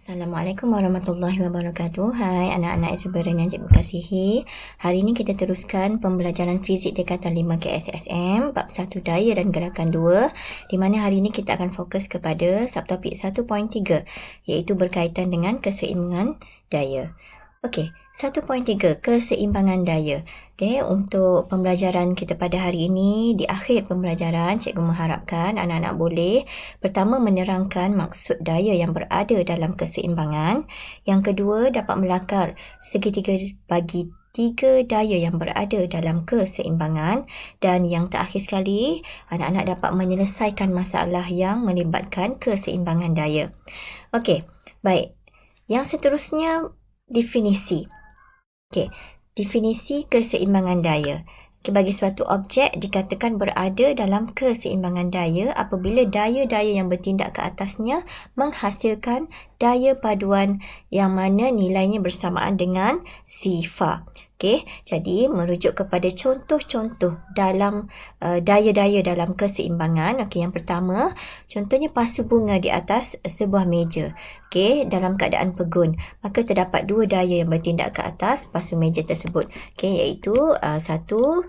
Assalamualaikum warahmatullahi wabarakatuh. Hai anak-anak SBRN yang cikgu kasihi. Hari ini kita teruskan pembelajaran fizik tingkatan 5 KSSM bab 1 daya dan gerakan 2, di mana hari ini kita akan fokus kepada subtopik 1.3 iaitu berkaitan dengan keseimbangan daya. Okey, 1.3 keseimbangan daya. Okey, untuk pembelajaran kita pada hari ini, di akhir pembelajaran cikgu mengharapkan anak-anak boleh pertama menerangkan maksud daya yang berada dalam keseimbangan, yang kedua dapat melakar segitiga bagi tiga daya yang berada dalam keseimbangan, dan yang terakhir sekali anak-anak dapat menyelesaikan masalah yang melibatkan keseimbangan daya. Okey, baik. Yang seterusnya definisi. Okey, definisi keseimbangan daya. Okay, bagi suatu objek dikatakan berada dalam keseimbangan daya apabila daya-daya yang bertindak ke atasnya menghasilkan daya paduan yang mana nilainya bersamaan dengan sifar. Okey, jadi merujuk kepada contoh-contoh dalam daya-daya dalam keseimbangan. Okey, yang pertama, contohnya pasu bunga di atas sebuah meja. Okey, dalam keadaan pegun, maka terdapat dua daya yang bertindak ke atas pasu meja tersebut. Okey, iaitu satu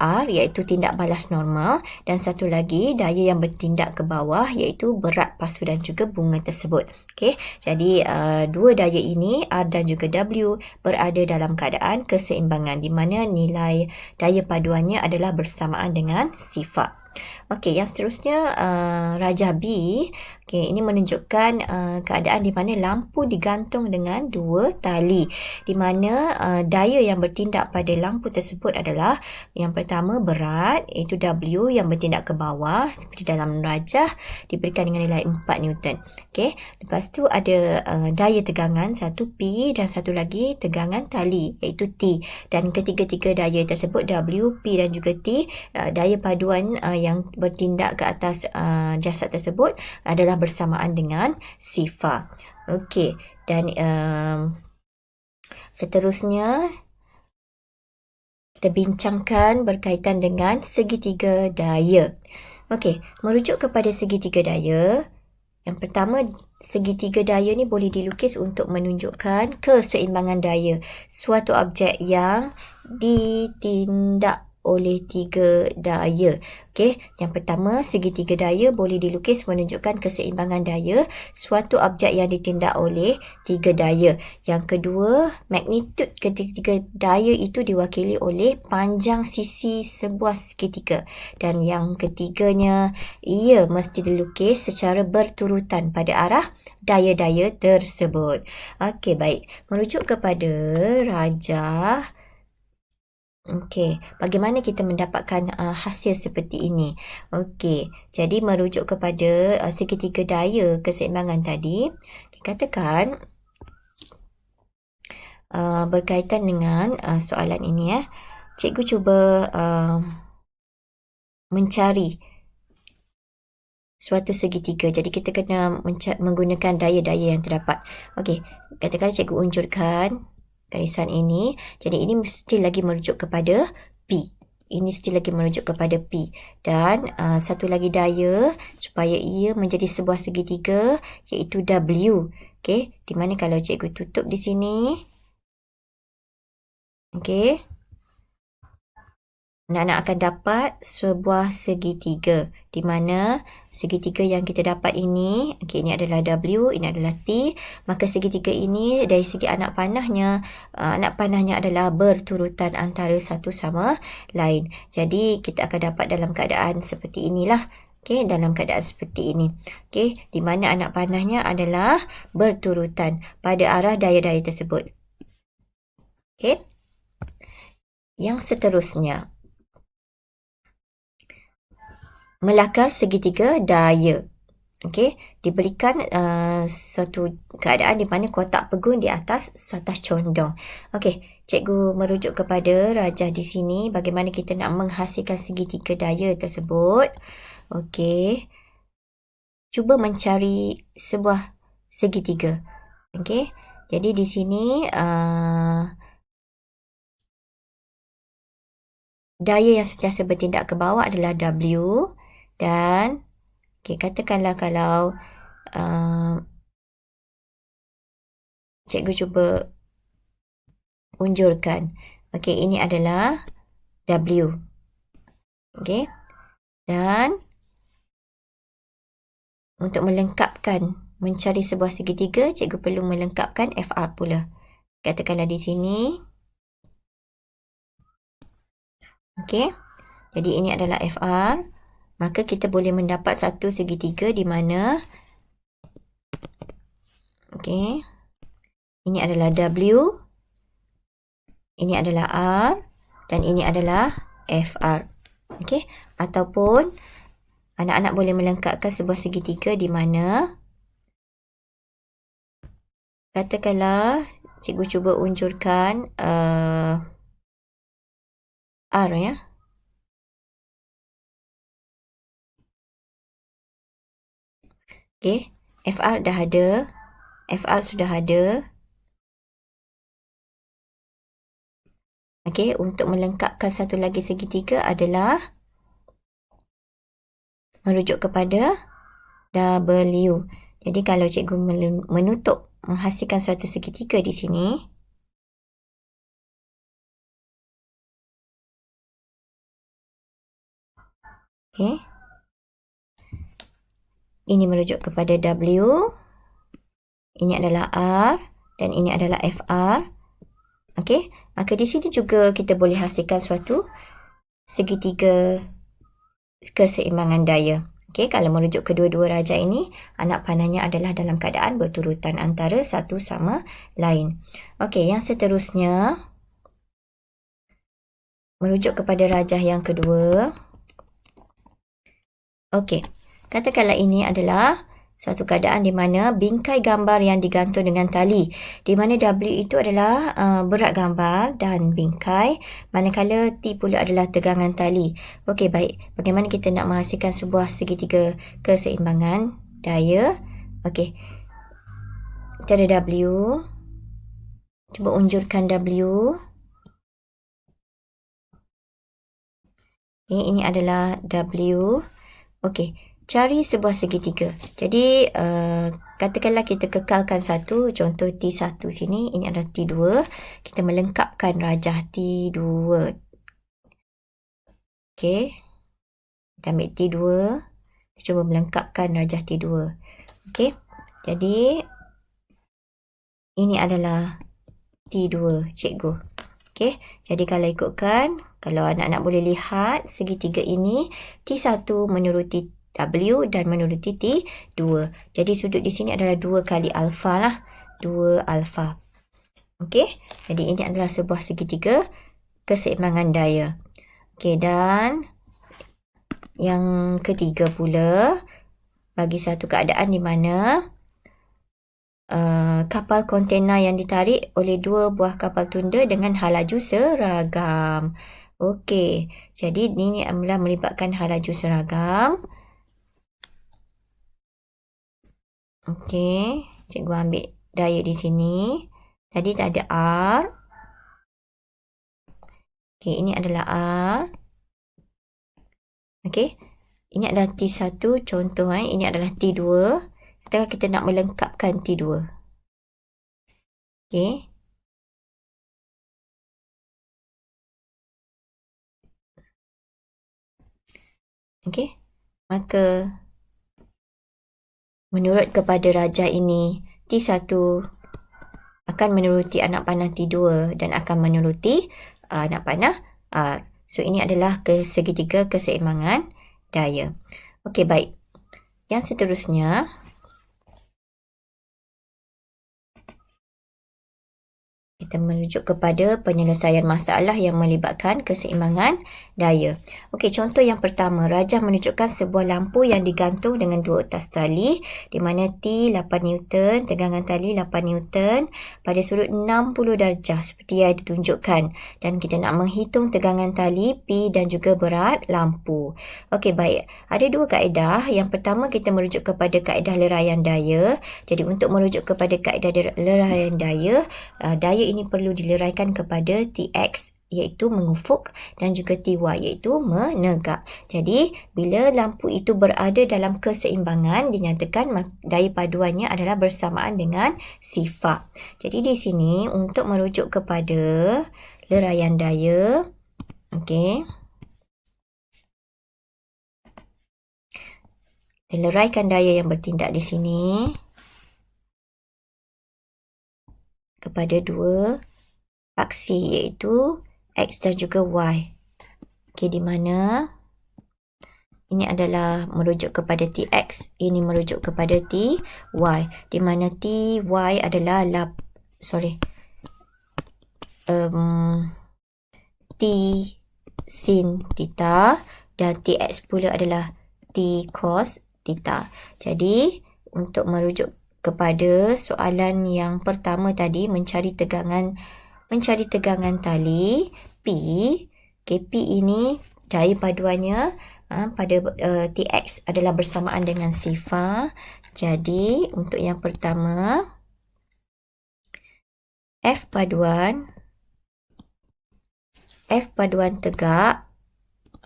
R iaitu tindak balas normal, dan satu lagi daya yang bertindak ke bawah iaitu berat pasu dan juga bunga tersebut. Okey, jadi dua daya ini R dan juga W berada dalam keadaan keseimbangan di mana nilai daya paduannya adalah bersamaan dengan sifar. Okey, yang seterusnya rajah B. Okey, ini menunjukkan keadaan di mana lampu digantung dengan dua tali, di mana daya yang bertindak pada lampu tersebut adalah yang pertama berat iaitu W yang bertindak ke bawah seperti dalam rajah diberikan dengan nilai 4 Newton. Okey, lepas tu ada daya tegangan satu P dan satu lagi tegangan tali iaitu T, dan ketiga-tiga daya tersebut W, P dan juga T, daya paduan yang bertindak ke atas jasad tersebut adalah bersamaan dengan sifar. Okey, dan seterusnya kita bincangkan berkaitan dengan segitiga daya. Okey, merujuk kepada segitiga daya, yang pertama, segitiga daya ni boleh dilukis untuk menunjukkan keseimbangan daya suatu objek yang ditindak oleh tiga daya. Okey, yang pertama, segitiga daya boleh dilukis menunjukkan keseimbangan daya suatu objek yang ditindak oleh tiga daya. Yang kedua, magnitud ketiga daya itu diwakili oleh panjang sisi sebuah segitiga. Dan yang ketiganya, ia mesti dilukis secara berturutan pada arah daya-daya tersebut. Okey, baik. Merujuk kepada rajah. Okey, bagaimana kita mendapatkan hasil seperti ini? Okey, jadi merujuk kepada segitiga daya keseimbangan tadi, dikatakan berkaitan dengan soalan ini. Cikgu cuba mencari suatu segitiga. Jadi kita kena menggunakan daya-daya yang terdapat. Okey, katakan cikgu unjurkan garisan ini. Jadi ini mesti lagi merujuk kepada P. Ini mesti lagi merujuk kepada P. Dan satu lagi daya supaya ia menjadi sebuah segitiga iaitu W. Okey, di mana kalau cikgu tutup di sini. Okey, anak-anak akan dapat sebuah segitiga, di mana segitiga yang kita dapat ini, okey, ini adalah W, ini adalah T, maka segitiga ini dari segi anak panahnya adalah berturutan antara satu sama lain. Jadi kita akan dapat dalam keadaan seperti inilah. Okey, dalam keadaan seperti ini. Okey, di mana anak panahnya adalah berturutan pada arah daya-daya tersebut. Okey. Yang seterusnya, melakar segitiga daya. Okey, diberikan suatu keadaan di mana kotak pegun di atas condong. Okey, cikgu merujuk kepada rajah di sini bagaimana kita nak menghasilkan segitiga daya tersebut. Okey, cuba mencari sebuah segitiga. Okey, jadi di sini daya yang sentiasa bertindak ke bawah adalah W, dan okey, katakanlah kalau Cikgu cuba unjurkan. Okey, ini adalah W. Okey. Dan untuk melengkapkan mencari sebuah segitiga, cikgu perlu melengkapkan FR pula. Katakanlah di sini. Okey. Jadi ini adalah FR. Maka kita boleh mendapat satu segitiga di mana okey. Ini adalah W. Ini adalah R dan ini adalah FR. Okey. Ataupun anak-anak boleh melengkapkan sebuah segitiga di mana katakanlah cikgu cuba unjurkan R ya. Okey, FR dah ada. FR sudah ada. Okey, untuk melengkapkan satu lagi segitiga adalah merujuk kepada W. Jadi kalau cikgu menutup menghasilkan suatu segitiga di sini, okey. Ini merujuk kepada W. Ini adalah R dan ini adalah FR. Okey, maka di sini juga kita boleh hasilkan suatu segitiga keseimbangan daya. Okey, kalau merujuk kedua-dua rajah ini, anak panahnya adalah dalam keadaan berturutan antara satu sama lain. Okey, yang seterusnya merujuk kepada rajah yang kedua. Okey, katakanlah ini adalah suatu keadaan di mana bingkai gambar yang digantung dengan tali, di mana W itu adalah berat gambar dan bingkai, manakala T pula adalah tegangan tali. Okey, baik. Bagaimana kita nak menghasilkan sebuah segitiga keseimbangan daya? Okey, kita ada W. Cuba unjurkan W. Okay, ini adalah W. Okey, cari sebuah segitiga. Jadi, katakanlah kita kekalkan satu, contoh T1 sini, ini adalah T2. Kita melengkapkan rajah T2. Okey, kita ambil T2. Kita cuba melengkapkan rajah T2. Okey, jadi ini adalah T2, cikgu. Okey, jadi kalau ikutkan, kalau anak-anak boleh lihat segitiga ini, T1 menuruti W dan menuruti T2. Jadi sudut di sini adalah 2 kali alfa lah. 2 alfa. Okey, jadi ini adalah sebuah segitiga keseimbangan daya. Okey, dan yang ketiga pula, bagi satu keadaan di mana kapal kontena yang ditarik oleh 2 buah kapal tunda dengan halaju seragam. Okey, jadi ini adalah melibatkan halaju seragam. Okey, cikgu ambil daya di sini. Tadi tak ada R. Okey, ini adalah R. Okey, ini adalah T1 contoh. Ini adalah T2. Katakan kita nak melengkapkan T2. Okey. Okey, maka menurut kepada rajah ini, T1 akan menuruti anak panah T2 dan akan menuruti anak panah R. So, ini adalah segitiga keseimbangan daya. Okey, baik. Yang seterusnya, kita merujuk kepada penyelesaian masalah yang melibatkan keseimbangan daya. Okey, contoh yang pertama, rajah menunjukkan sebuah lampu yang digantung dengan 2 utas tali, di mana T 8 Newton, tegangan tali 8 Newton pada sudut 60 darjah seperti yang ditunjukkan. Dan kita nak menghitung tegangan tali, P dan juga berat lampu. Okey, baik. Ada 2 kaedah. Yang pertama, kita merujuk kepada kaedah leraian daya. Jadi, untuk merujuk kepada kaedah leraian daya, daya ini perlu dileraikan kepada Tx iaitu mengufuk, dan juga Ty iaitu menegak. Jadi bila lampu itu berada dalam keseimbangan, dinyatakan daya paduannya adalah bersamaan dengan sifar. Jadi di sini untuk merujuk kepada leraian daya, okey. Leraikan daya yang bertindak di sini kepada dua aksi iaitu X dan juga Y. Okey, di mana ini adalah merujuk kepada TX, ini merujuk kepada TY, di mana TY adalah T sin theta dan TX pula adalah T cos theta. Jadi untuk merujuk kepada soalan yang pertama tadi, mencari tegangan tali P. Okay, P ini daya paduannya pada TX adalah bersamaan dengan sifar. Jadi untuk yang pertama, F paduan tegak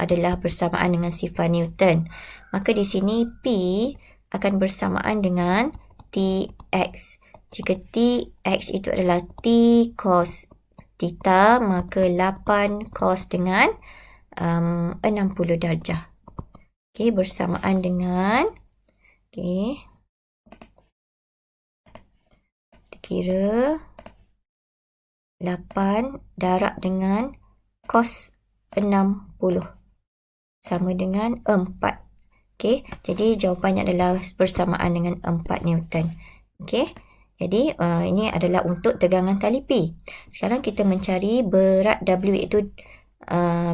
adalah bersamaan dengan sifar Newton. Maka di sini P akan bersamaan dengan TX. Jika TX itu adalah T cos theta, maka 8 cos dengan 60 darjah. Okey, bersamaan dengan, okey, kita kira 8 darab dengan cos 60 sama dengan 4. Okey, jadi jawapannya adalah bersamaan dengan 4 Newton. Okey, jadi ini adalah untuk tegangan tali P. Sekarang kita mencari berat W, iaitu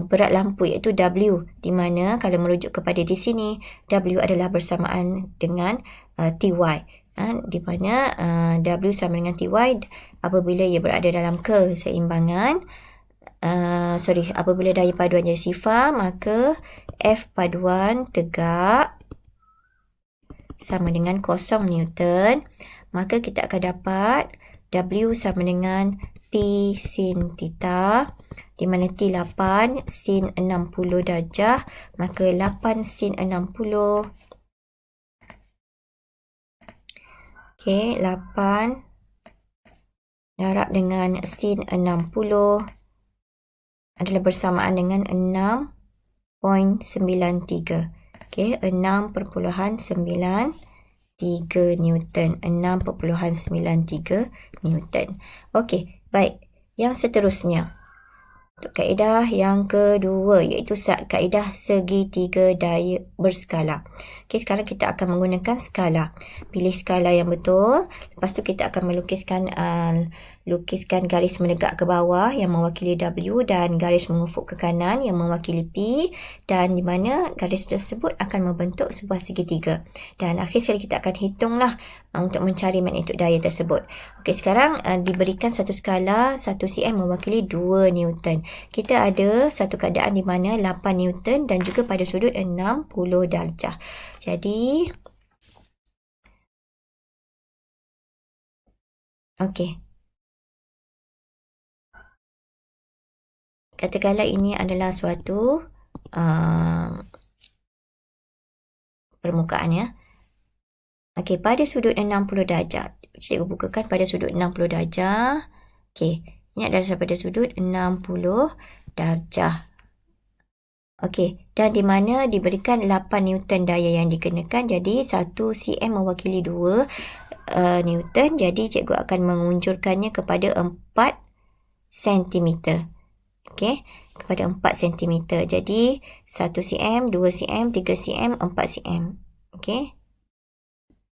berat lampu iaitu W, di mana kalau merujuk kepada di sini W adalah bersamaan dengan TY. Di mana W sama dengan TY apabila ia berada dalam keseimbangan. Apabila daya paduan jadi sifar, maka F paduan tegak sama dengan 0 Newton. Maka kita akan dapat W sama dengan T sin theta, di mana T 8 sin 60 darjah, maka 8 sin 60. Okey, 8 darab dengan sin 60 adalah bersamaan dengan 6.93. Okey, 6.93 Newton. 6.93 Newton. Okey, baik. Yang seterusnya, untuk kaedah yang kedua, iaitu kaedah segitiga daya berskala. Okey, sekarang kita akan menggunakan skala. Pilih skala yang betul. Lepas tu kita akan lukiskan garis menegak ke bawah yang mewakili W dan garis mengufuk ke kanan yang mewakili P, dan di mana garis tersebut akan membentuk sebuah segitiga. Dan akhir sekali kita akan hitunglah untuk mencari magnitudo daya tersebut. Okey, sekarang diberikan satu skala 1 cm mewakili 2 Newton. Kita ada satu keadaan di mana 8 Newton dan juga pada sudut 60 darjah. Jadi okey, katakanlah ini adalah suatu permukaan, ya. Okey, pada sudut 60 darjah. Cikgu bukakan pada sudut 60 darjah. Okey, ini adalah pada sudut 60 darjah. Okey, dan di mana diberikan 8 Newton daya yang dikenakan. Jadi 1 cm mewakili 2 Newton. Jadi cikgu akan mengunjurkannya kepada 4 cm. Okey, kepada 4 cm. Jadi 1 cm, 2 cm, 3 cm, 4 cm. Okey.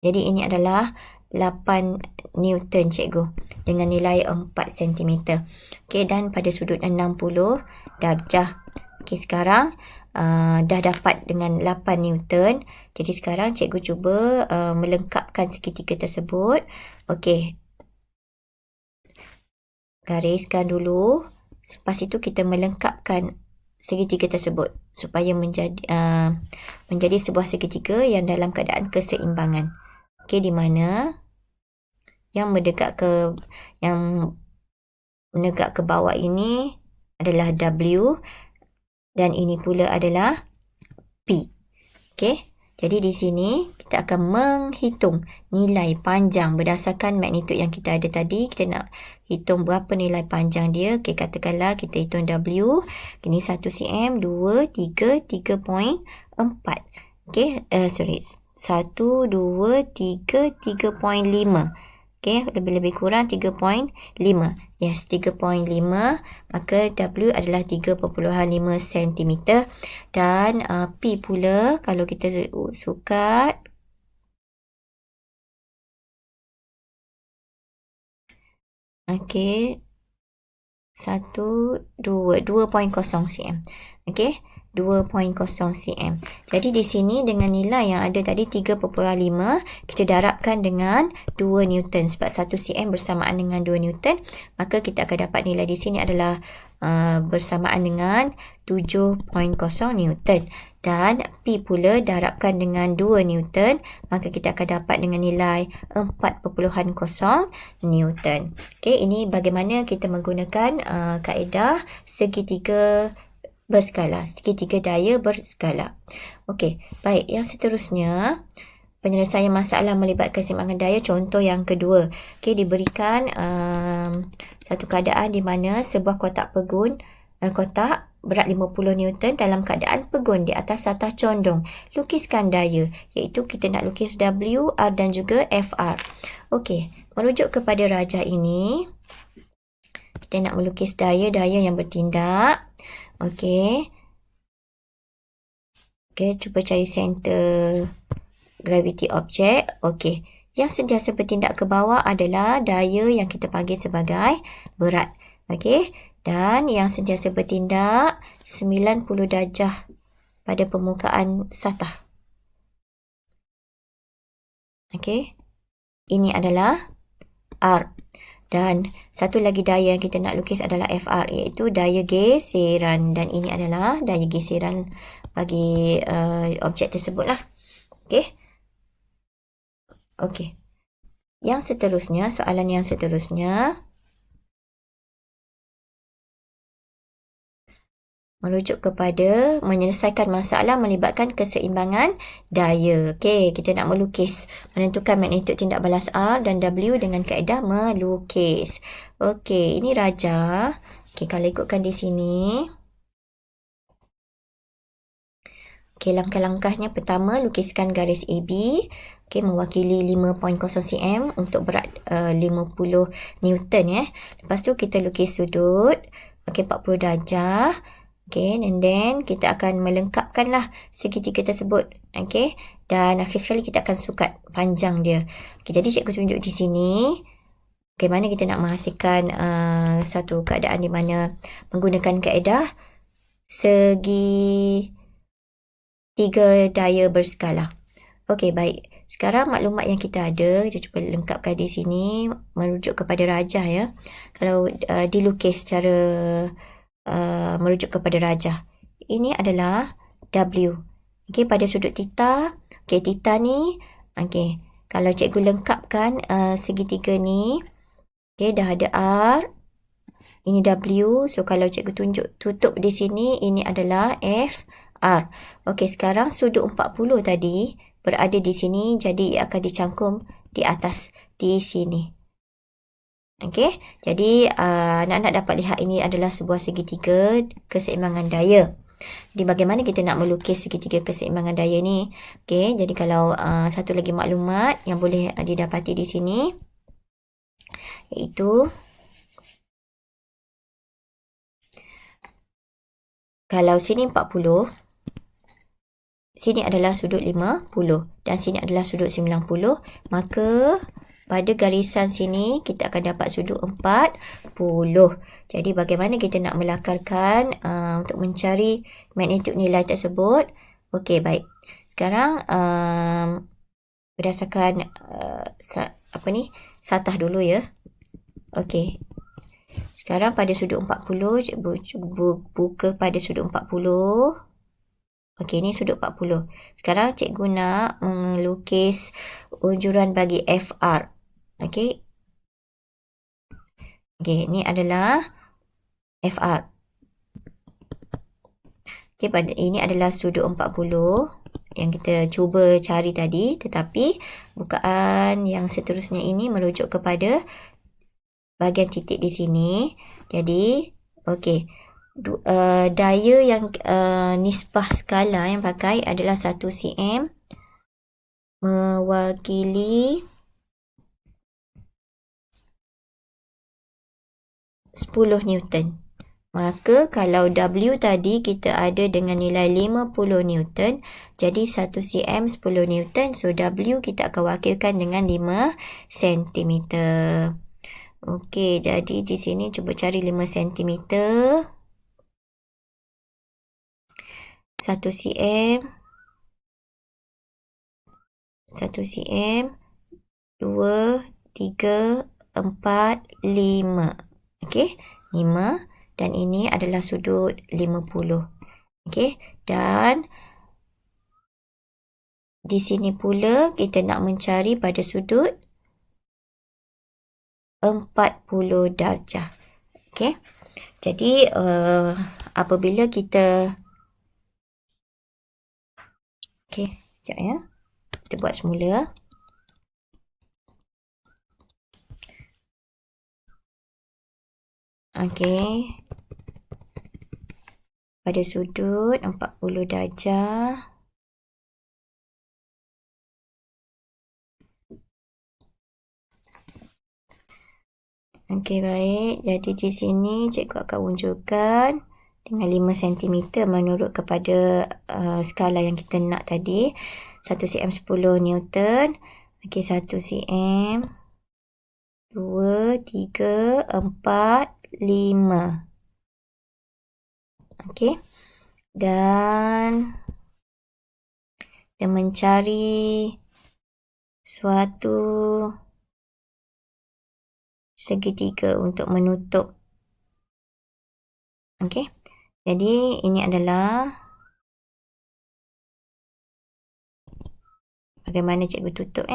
Jadi ini adalah 8 Newton cikgu dengan nilai 4 cm. Okey, dan pada sudut 60 darjah. Okey, sekarang dah dapat dengan 8 Newton. Jadi sekarang cikgu cuba melengkapkan segitiga tersebut. Okey, gariskan dulu. Lepas itu kita melengkapkan segitiga tersebut supaya menjadi sebuah segitiga yang dalam keadaan keseimbangan. Okey, di mana yang menegak ke bawah ini adalah W dan ini pula adalah P. Okey. Jadi di sini kita akan menghitung nilai panjang berdasarkan magnitude yang kita ada tadi. Kita nak hitung berapa nilai panjang dia. Okey, katakanlah kita hitung W. Ini 1 cm, 2, 3, 3.4. Okey, 1, 2, 3, 3.5. Okey, lebih-lebih kurang 3.5. Yes, 3.5. Maka W adalah 3.5 cm. Dan P pula, kalau kita sukat, okey, 2.0 cm. Okey, 2.0 cm. Jadi di sini dengan nilai yang ada tadi 3.5, kita darabkan dengan 2 Newton. Sebab 1 cm bersamaan dengan 2 Newton, maka kita akan dapat nilai di sini adalah bersamaan dengan 7.0 Newton. Dan P pula darabkan dengan 2 Newton, maka kita akan dapat dengan nilai 4.0 Newton. Okey, ini bagaimana kita menggunakan kaedah segitiga berskala, segitiga daya berskala. Okey, baik. Yang seterusnya, penyelesaian masalah melibatkan keseimbangan daya. Contoh yang kedua. Okey, diberikan satu keadaan di mana sebuah kotak pegun, kotak berat 50 Newton dalam keadaan pegun di atas satah condong. Lukiskan daya, iaitu kita nak lukis W, R dan juga FR. Okey, merujuk kepada rajah ini, kita nak melukis daya yang bertindak. Okey. Okey, cuba cari center gravity object. Okey. Yang sentiasa bertindak ke bawah adalah daya yang kita panggil sebagai berat. Okey. Dan yang sentiasa bertindak 90 darjah pada permukaan satah. Okey. Ini adalah R. Dan satu lagi daya yang kita nak lukis adalah FR, iaitu daya geseran. Dan ini adalah daya geseran bagi objek tersebut lah. Okey. Okey. Yang seterusnya, soalan yang seterusnya, merujuk kepada menyelesaikan masalah melibatkan keseimbangan daya. Okey, kita nak melukis. Menentukan magnitude tindak balas R dan W dengan kaedah melukis. Okey, ini rajah. Okey, kalau ikutkan di sini. Okey, langkah-langkahnya pertama, lukiskan garis AB. Okey, mewakili 5.0 cm untuk berat 50 Newton. Lepas tu kita lukis sudut. Okey, 40 darjah. Okay, and then kita akan melengkapkanlah segitiga tersebut. Okay, dan akhir sekali kita akan sukat panjang dia. Okay, jadi cikgu tunjuk di sini bagaimana kita nak menghasilkan satu keadaan di mana menggunakan kaedah segi tiga daya berskala. Okay, baik. Sekarang maklumat yang kita ada, kita cuba lengkapkan di sini merujuk kepada rajah ya. Kalau dilukis secara merujuk kepada rajah. Ini adalah W. Okey, pada sudut theta. Okey, theta ni. Okey, kalau cikgu lengkapkan segitiga ni. Okey, dah ada R. Ini W. So, kalau cikgu tutup di sini, ini adalah F, R. Okey, sekarang sudut 40 tadi berada di sini. Jadi, ia akan dicangkum di atas, di sini. Okey, jadi anak-anak dapat lihat ini adalah sebuah segitiga keseimbangan daya. Jadi bagaimana kita nak melukis segitiga keseimbangan daya ni? Okey, jadi kalau satu lagi maklumat yang boleh didapati di sini, iaitu kalau sini 40, sini adalah sudut 50 dan sini adalah sudut 90, maka pada garisan sini, kita akan dapat sudut 40. Jadi, bagaimana kita nak melakarkan untuk mencari magnitude nilai tersebut? Okey, baik. Sekarang, berdasarkan satah dulu ya. Okey. Sekarang pada sudut 40, buka pada sudut 40. Okey, ini sudut 40. Sekarang cikgu nak melukis unjuran bagi FR. Okey, ini adalah FR. Okey, pada ini adalah sudut 40 yang kita cuba cari tadi, tetapi bukaan yang seterusnya ini merujuk kepada bahagian titik di sini. Jadi, okey. Daya yang nisbah skala yang pakai adalah 1 cm mewakili 10 Newton. Maka kalau W tadi kita ada dengan nilai 50 Newton, jadi 1 cm 10 Newton. So W kita akan wakilkan dengan 5 cm. Okey, jadi di sini cuba cari 5 cm. 1 cm 1 cm 2, 3, 4, 5. Okey, 5. Dan ini adalah sudut 50. Okey, dan di sini pula kita nak mencari pada sudut 40 darjah. Okey, jadi apabila kita... Okey, sekejap ya. Kita buat semula. Okey. Pada sudut 40 darjah. Okey, baik. Jadi di sini cikgu akan wujudkan dengan 5 cm menurut kepada skala yang kita nak tadi. 1 cm 10 Newton. Okey, 1 cm 2, 3, 4, 5. Okey. Dan kita mencari suatu segitiga untuk menutup. Okey. Jadi ini adalah bagaimana cikgu tutup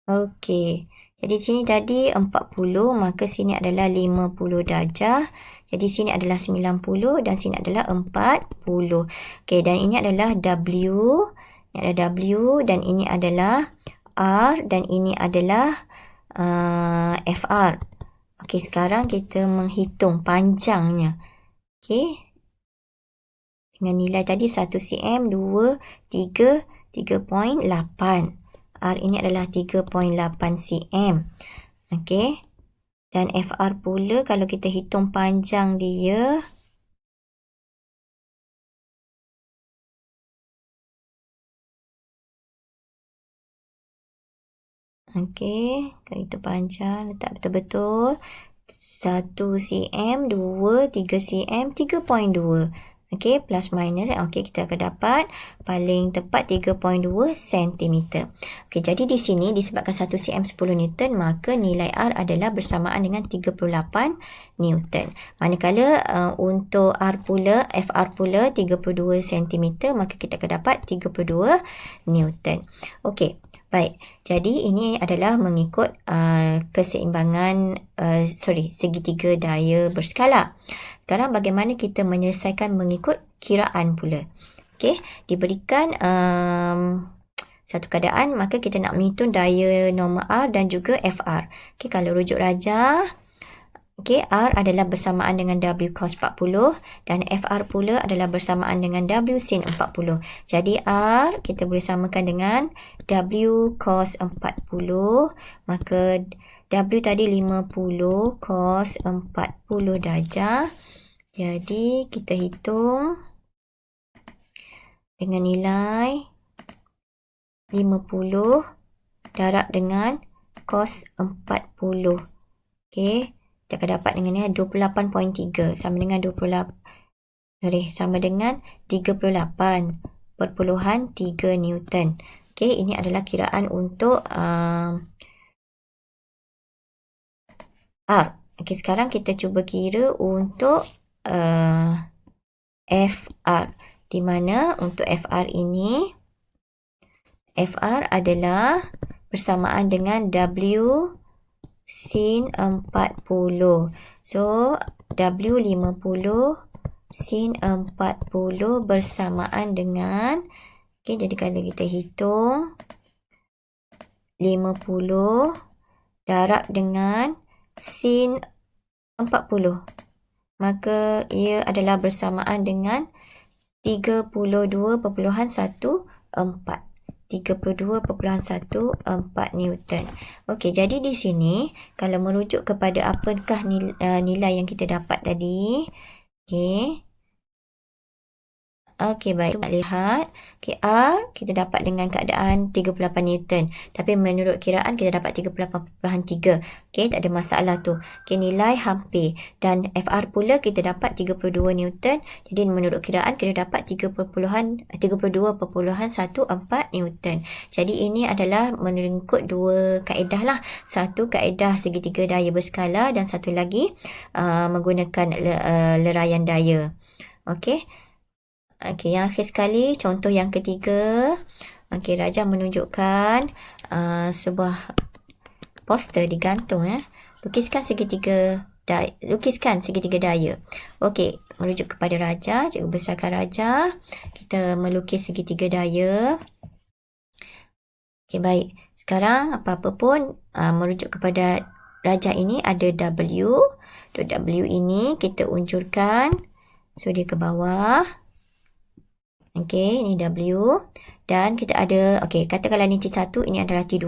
Okey. Jadi sini tadi 40, maka sini adalah 50 darjah. Jadi sini adalah 90 dan sini adalah 40. Okey, dan ini adalah W. Ini adalah W dan ini adalah R dan ini adalah FR. Okey, sekarang kita menghitung panjangnya. Okey. Dengan nilai tadi 1 cm, 2, 3, 3.8. R ini adalah 3.8 cm. Okey. Dan FR pula kalau kita hitung panjang dia. Okey. Kalau itu panjang, letak betul-betul. 1 cm, 2, 3 cm, 3.2. Okey, plus minus. Okey, kita akan dapat paling tepat 3.2 cm. Okey, jadi di sini disebabkan 1 cm 10 Newton, maka nilai R adalah bersamaan dengan 38 Newton. Manakala untuk R pula, FR pula 32 cm, maka kita akan dapat 32 Newton. Okey. Baik, jadi ini adalah mengikut keseimbangan segitiga daya berskala. Sekarang bagaimana kita menyelesaikan mengikut kiraan pula. Okey, diberikan satu keadaan, maka kita nak menghitung daya normal R dan juga FR. Okey, kalau rujuk rajah, okey, R adalah bersamaan dengan W cos 40 dan FR pula adalah bersamaan dengan W sin 40. Jadi R kita boleh samakan dengan W cos 40, maka W tadi 50 cos 40 darjah. Jadi kita hitung dengan nilai 50 darab dengan cos 40. Okey. Kita akan dapat dengan nilai 28.3 sama dengan 38.3 Newton. Okey, ini adalah kiraan untuk R. Okey, sekarang kita cuba kira untuk FR. Di mana untuk FR ini, FR adalah bersamaan dengan W sin 40. So, W 50 sin 40 bersamaan dengan, okey, jadi kalau kita hitung 50 darab dengan sin 40, maka ia adalah bersamaan dengan 32.14. 32.14 Newton. Okey, jadi di sini kalau merujuk kepada apakah nilai yang kita dapat tadi. Okey. Okey, baik. Nak lihat. Okey, R kita dapat dengan keadaan 38 Newton. Tapi menurut kiraan kita dapat 38.3. Okey, tak ada masalah tu. Okey, nilai hampir. Dan FR pula kita dapat 32 Newton. Jadi menurut kiraan kita dapat 32.14 Newton. Jadi ini adalah mengikut dua kaedah lah. Satu kaedah segitiga daya berskala dan satu lagi menggunakan leraian daya. Okey. Okey, yang akhir sekali, contoh yang ketiga. Okey, Raja menunjukkan sebuah poster digantung. Lukiskan segitiga daya. Okey, merujuk kepada Raja. Cikgu besarkan Raja. Kita melukis segitiga daya. Okey, baik. Sekarang apa-apa pun merujuk kepada Raja ini ada W. W ini kita unjurkan. So, dia ke bawah. Okey, ini W. Dan kita ada, okey, katakanlah ni T1, ini adalah T2.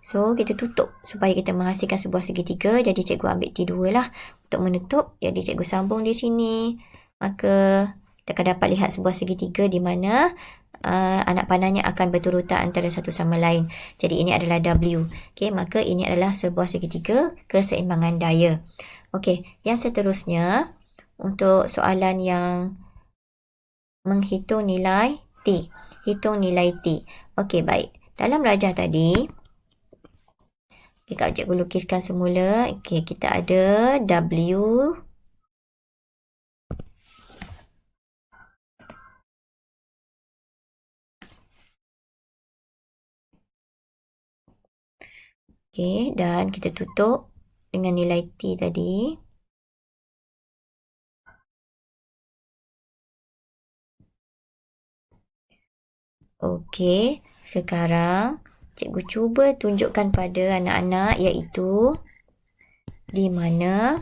So, kita tutup supaya kita menghasilkan sebuah segitiga. Jadi, cikgu ambil T2 lah untuk menutup. Jadi, cikgu sambung di sini. Maka, kita akan dapat lihat sebuah segitiga di mana anak panahnya akan berturutan antara satu sama lain. Jadi, ini adalah W. Okey, maka ini adalah sebuah segitiga keseimbangan daya. Okey, yang seterusnya, untuk soalan yang menghitung nilai T. Hitung nilai T. Okey, baik. Dalam rajah tadi, okay, kalau cikgu lukiskan semula, okay, kita ada W. Okay, dan kita tutup dengan nilai T tadi. Okey, sekarang cikgu cuba tunjukkan pada anak-anak iaitu di mana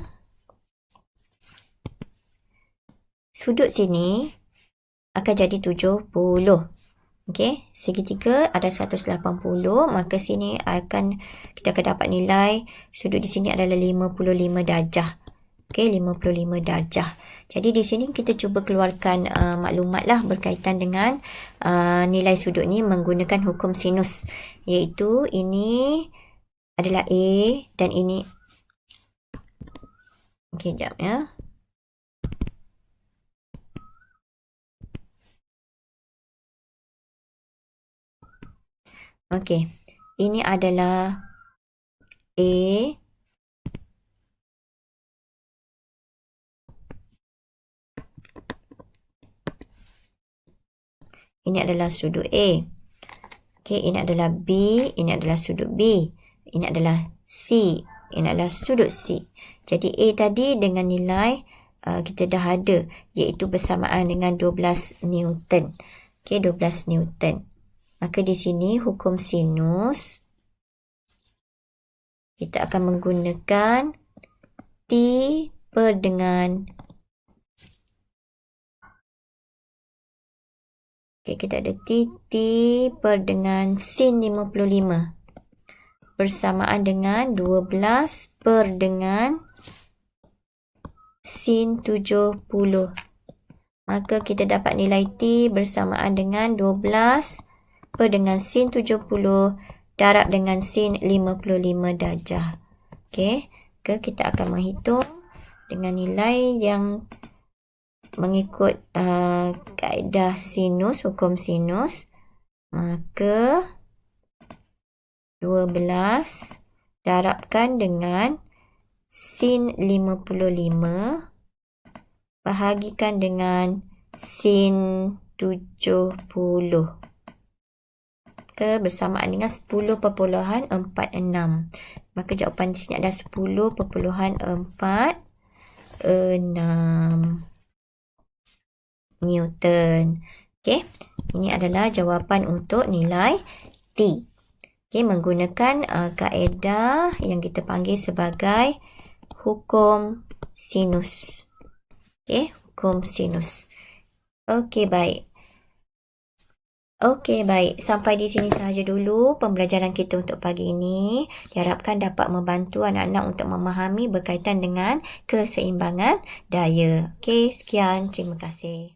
sudut sini akan jadi 70. Okey, segitiga ada 180, maka sini kita akan dapat nilai sudut di sini adalah 55 darjah. Okey, 55 darjah. Jadi di sini kita cuba keluarkan maklumat lah berkaitan dengan nilai sudut ni menggunakan hukum sinus. Iaitu ini adalah A dan ini. Okey, sekejap ya. Okey, ini adalah A. Ini adalah sudut A. Okey, ini adalah B. Ini adalah sudut B. Ini adalah C. Ini adalah sudut C. Jadi A tadi dengan nilai kita dah ada. Iaitu bersamaan dengan 12 Newton. Okey, 12 Newton. Maka di sini hukum sinus. Kita akan menggunakan T per dengan. Okay, kita ada T per dengan sin 55. Bersamaan dengan 12 per dengan sin 70. Maka kita dapat nilai T bersamaan dengan 12 per dengan sin 70 darab dengan sin 55 darjah. Okey, kita akan menghitung dengan nilai yang mengikut kaedah sinus, hukum sinus. Maka 12 darabkan dengan sin 55 bahagikan dengan sin 70. Bersamaan dengan 10.46. Maka jawapan di sini adalah 10.46. Newton. Okey, ini adalah jawapan untuk nilai T. Okey, menggunakan kaedah yang kita panggil sebagai hukum sinus. Okey, hukum sinus. Okey, baik. Okey, baik. Sampai di sini sahaja dulu pembelajaran kita untuk pagi ini. Diharapkan dapat membantu anak-anak untuk memahami berkaitan dengan keseimbangan daya. Okey, sekian. Terima kasih.